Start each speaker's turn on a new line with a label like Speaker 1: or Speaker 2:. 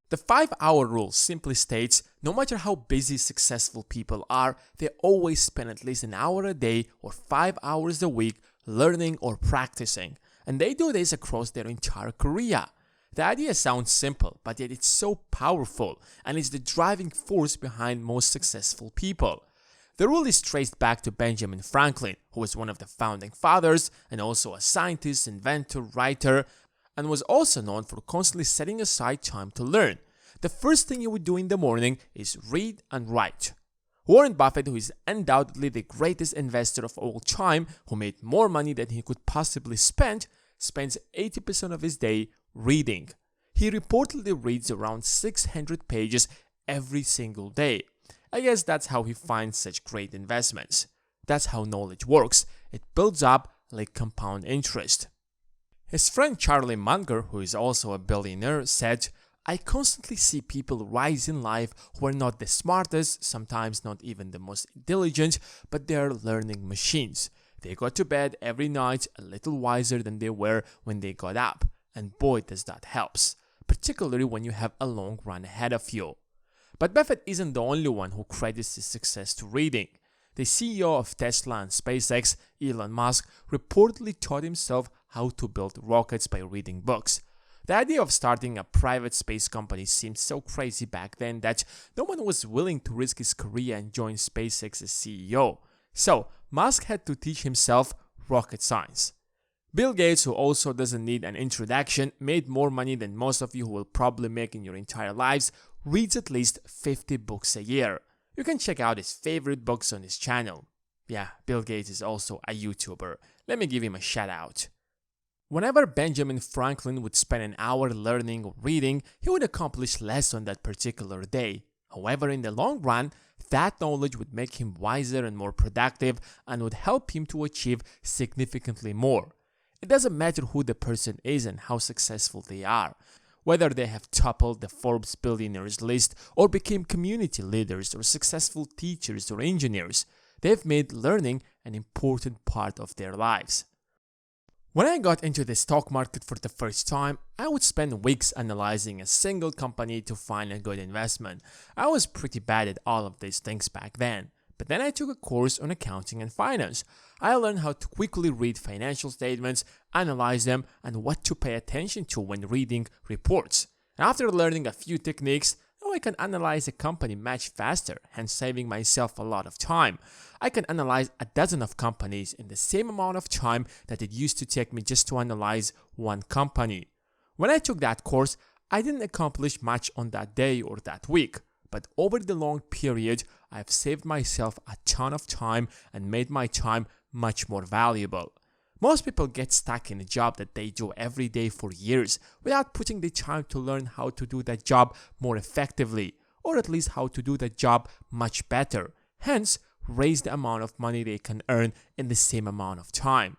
Speaker 1: The 5-hour rule simply states no matter how busy successful people are, they always spend at least an hour a day or 5 hours a week learning or practicing, and they do this across their entire career. The idea sounds simple, but yet it's so powerful and is the driving force behind most successful people. The rule is traced back to Benjamin Franklin, who was one of the founding fathers and also a scientist, inventor, writer, and was also known for constantly setting aside time to learn. The first thing you would do in the morning is read and write. Warren Buffett, who is undoubtedly the greatest investor of all time, who made more money than he could possibly spend, spends 80% of his day reading. He reportedly reads around 600 pages every single day. I guess that's how he finds such great investments. That's how knowledge works. It builds up like compound interest. His friend Charlie Munger, who is also a billionaire, said, "I constantly see people rise in life who are not the smartest, sometimes not even the most intelligent, but they are learning machines. They go to bed every night a little wiser than they were when they got up, and boy does that helps, particularly when you have a long run ahead of you." But Buffett isn't the only one who credits his success to reading. The CEO of Tesla and SpaceX, Elon Musk, reportedly taught himself how to build rockets by reading books. The idea of starting a private space company seemed so crazy back then that no one was willing to risk his career and join SpaceX as CEO. So, Musk had to teach himself rocket science. Bill Gates, who also doesn't need an introduction, made more money than most of you will probably make in your entire lives, reads at least 50 books a year. You can check out his favorite books on his channel. Yeah, Bill Gates is also a YouTuber. Let me give him a shout out. Whenever Benjamin Franklin would spend an hour learning or reading, he would accomplish less on that particular day. However, in the long run, that knowledge would make him wiser and more productive and would help him to achieve significantly more. It doesn't matter who the person is and how successful they are, whether they have toppled the Forbes billionaires list or became community leaders or successful teachers or engineers, they've made learning an important part of their lives. When I got into the stock market for the first time, I would spend weeks analyzing a single company to find a good investment. I was pretty bad at all of these things back then. But then I took a course on accounting and finance. I learned how to quickly read financial statements, analyze them, and what to pay attention to when reading reports. And after learning a few techniques, now I can analyze a company much faster, hence saving myself a lot of time. I can analyze a dozen of companies in the same amount of time that it used to take me just to analyze one company. When I took that course, I didn't accomplish much on that day or that week. But over the long period, I've saved myself a ton of time and made my time much more valuable. Most people get stuck in a job that they do every day for years without putting the time to learn how to do that job more effectively, or at least how to do that job much better. Hence, raise the amount of money they can earn in the same amount of time.